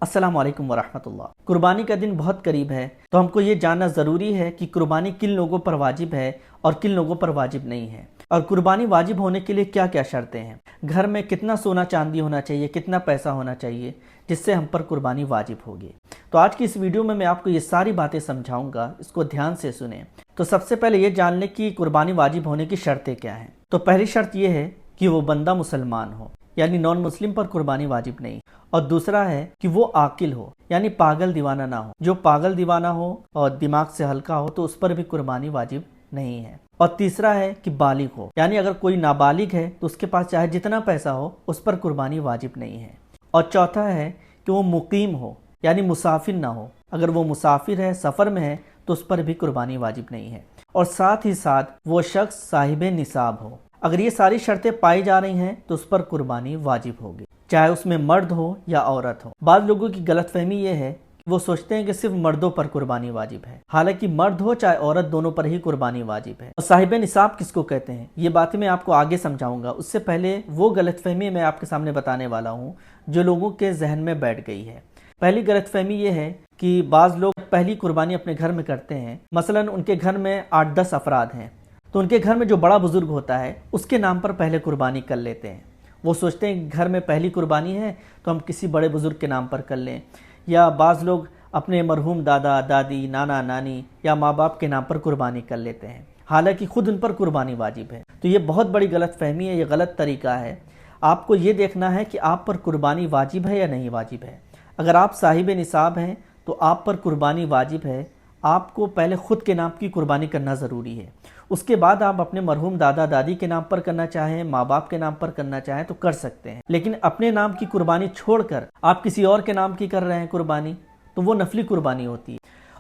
अस्सलाम वालेकुम वरहमतुल्लाह। कुर्बानी का दिन बहुत करीब है, तो हमको ये जानना ज़रूरी है कि कुर्बानी किन लोगों पर वाजिब है और किन लोगों पर वाजिब नहीं है, और कुर्बानी वाजिब होने के लिए क्या क्या शर्तें हैं। घर में कितना सोना चांदी होना चाहिए, कितना पैसा होना चाहिए जिससे हम पर कुर्बानी वाजिब होगी। तो आज की इस वीडियो में मैं आपको ये सारी बातें समझाऊंगा, इसको ध्यान से सुने। तो सबसे पहले ये जान लें कि कुर्बानी वाजिब होने की शर्तें क्या हैं। तो पहली शर्त ये है कि वो बंदा मुसलमान हो, यानी नॉन मुस्लिम पर कुर्बानी वाजिब नहीं। और दूसरा है कि वो आकिल हो, यानी पागल दीवाना ना हो। जो पागल दीवाना हो और दिमाग से हल्का हो तो उस पर भी कुर्बानी वाजिब नहीं है। और तीसरा है कि बालिग हो, यानी अगर कोई नाबालिग है तो उसके पास चाहे जितना पैसा हो उस पर कुर्बानी वाजिब नहीं है। और चौथा है कि वो मुकीम हो, यानी मुसाफिर ना हो। अगर वो मुसाफिर है, सफ़र में है, तो उस पर भी कुर्बानी वाजिब नहीं है। और साथ ही साथ वो शख्स साहिब निसाब हो। अगर ये सारी शर्तें पाई जा रही हैं तो उस पर कुर्बानी वाजिब होगी, चाहे उसमें मर्द हो या औरत हो। बाद लोगों की गलतफहमी ये है कि वो सोचते हैं कि सिर्फ मर्दों पर कुर्बानी वाजिब है, हालांकि मर्द हो चाहे औरत दोनों पर ही कुर्बानी वाजिब है। और साहिब निसाब किसको कहते हैं ये बातें मैं आपको आगे समझाऊंगा। उससे पहले वो गलतफहमी मैं आपके सामने बताने वाला हूँ जो लोगों के जहन में बैठ गई है। पहली गलतफहमी ये है कि बाज़ लोग पहली कुर्बानी अपने घर में करते हैं। मसलन उनके घर में 8-10 अफराद हैं, तो उनके घर में जो बड़ा बुजुर्ग होता है उसके नाम पर पहले कुर्बानी कर लेते हैं। वो सोचते हैं कि घर में पहली कुर्बानी है तो हम किसी बड़े बुजुर्ग के नाम पर कर लें। या बाज़ लोग अपने मरहूम दादा दादी, नाना नानी या माँ बाप के नाम पर कुर्बानी कर लेते हैं, हालांकि खुद उन पर कुर्बानी वाजिब है। तो ये बहुत बड़ी गलतफहमी है, ये गलत तरीका है। आपको ये देखना है कि आप पर कुर्बानी वाजिब है या नहीं वाजिब है। अगर आप साहिब निसाब हैं तो आप पर कुर्बानी वाजिब है। आपको पहले खुद के नाम की कुर्बानी करना ज़रूरी है, उसके बाद आप अपने मरहूम दादा दादी के नाम पर करना चाहें, माँ बाप के नाम पर करना चाहें तो कर सकते हैं। लेकिन अपने नाम की कुर्बानी छोड़कर आप किसी और के नाम की कर रहे हैं कुर्बानी, तो वो नफली कुर्बानी होती है।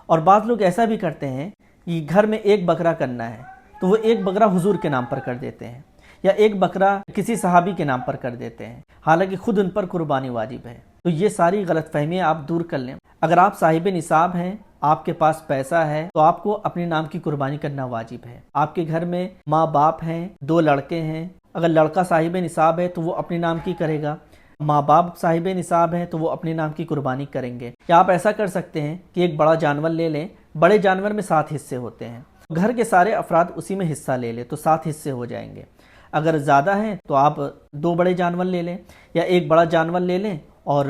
और बाद लोग ऐसा भी करते हैं कि घर में एक बकरा करना है तो वो एक बकरा हुजूर के नाम पर कर देते हैं, या एक बकरा किसी सहाबी के नाम पर कर देते हैं, हालांकि खुद उन पर कुर्बानी वाजिब है। तो ये सारी गलतफहमियाँ आप दूर कर लें। अगर आप साहिब निसाब हैं, आपके पास पैसा है, तो आपको अपने नाम की कुर्बानी करना वाजिब है। आपके घर में माँ बाप हैं, 2 लड़के हैं, अगर लड़का साहिब निसाब है तो वो अपने नाम की करेगा, माँ बाप साहिब निसाब हैं तो वो अपने नाम की कुर्बानी करेंगे। या आप ऐसा कर सकते हैं कि एक बड़ा जानवर ले लें। बड़े जानवर में 7 हिस्से होते हैं, घर के सारे अफराद उसी में हिस्सा ले लें तो 7 हिस्से हो जाएंगे। अगर ज़्यादा हैं तो आप 2 बड़े जानवर ले लें, या एक बड़ा जानवर ले लें और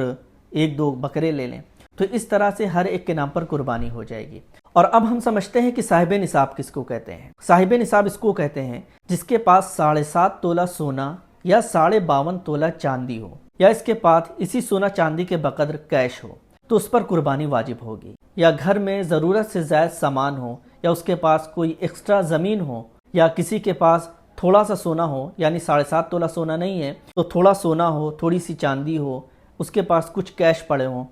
1-2 बकरे ले लें। तो इस तरह से हर एक के नाम पर कुर्बानी हो जाएगी। और अब हम समझते हैं कि साहिब निसाब किसको कहते हैं। साहिब निसाब इसको कहते हैं जिसके पास 7.5 तोला सोना या 52.5 तोला चांदी हो, या इसके पास इसी सोना चांदी के बकदर कैश हो, तो उस पर कुर्बानी वाजिब होगी। या घर में ज़रूरत से ज़्यादा सामान हो, या उसके पास कोई एक्स्ट्रा ज़मीन हो, या किसी के पास थोड़ा सा सोना हो, यानी 7.5 तोला सोना नहीं है तो थोड़ा सोना हो, थोड़ी सी चांदी हो, उसके पास कुछ कैश पड़े हों,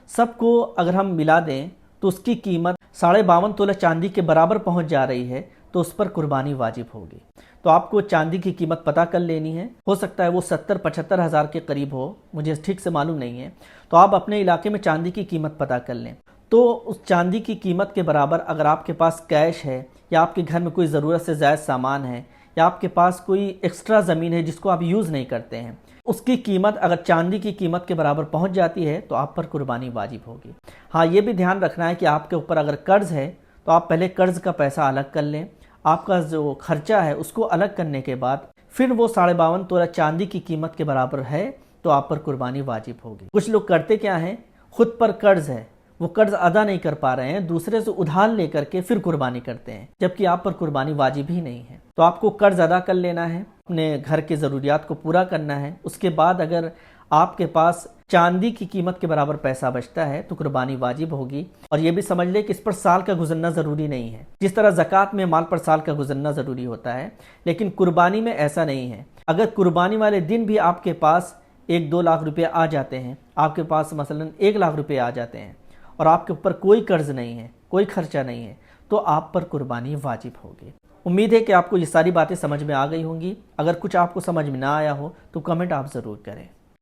सबको अगर हम मिला दें तो उसकी कीमत 52.5 तोला चांदी के बराबर पहुंच जा रही है, तो उस पर कुर्बानी वाजिब होगी। तो आपको चांदी की कीमत पता कर लेनी है। हो सकता है वो 70-75 हज़ार के करीब हो, मुझे ठीक से मालूम नहीं है। तो आप अपने इलाके में चांदी की कीमत पता कर लें। तो उस चांदी की कीमत के बराबर अगर आपके पास कैश है, या आपके घर में कोई ज़रूरत से ज़्यादा सामान है, या आपके पास कोई एक्स्ट्रा ज़मीन है जिसको आप यूज़ नहीं करते हैं, उसकी कीमत अगर चांदी की कीमत के बराबर पहुंच जाती है तो आप पर कुर्बानी वाजिब होगी। हाँ, ये भी ध्यान रखना है कि आपके ऊपर अगर कर्ज है तो आप पहले कर्ज का पैसा अलग कर लें। आपका जो खर्चा है उसको अलग करने के बाद फिर वो 52.5 तोला चांदी की कीमत के बराबर है तो आप पर कुर्बानी वाजिब होगी। कुछ लोग करते क्या हैं, खुद पर कर्ज है, वो कर्ज अदा नहीं कर पा रहे हैं, दूसरे से उधार लेकर के फिर कुर्बानी करते हैं, जबकि आप पर कुर्बानी वाजिब ही नहीं है। तो आपको कर्ज अदा कर लेना है, अपने घर की ज़रूरियात को पूरा करना है। उसके बाद अगर आपके पास चांदी की कीमत के बराबर पैसा बचता है तो कुर्बानी वाजिब होगी। और ये भी समझ ले कि इस पर साल का गुजरना ज़रूरी नहीं है। जिस तरह ज़कात में माल पर साल का गुजरना ज़रूरी होता है, लेकिन कुर्बानी में ऐसा नहीं है। अगर कुर्बानी वाले दिन भी आपके पास 1-2 लाख रुपये आ जाते हैं, आपके पास मसलन 1 लाख रुपये आ जाते हैं और आपके ऊपर कोई कर्ज नहीं है, कोई खर्चा नहीं है, तो आप पर कुर्बानी वाजिब होगी। उम्मीद है कि आपको ये सारी बातें समझ में आ गई होंगी। अगर कुछ आपको समझ में ना आया हो तो कमेंट आप ज़रूर करें।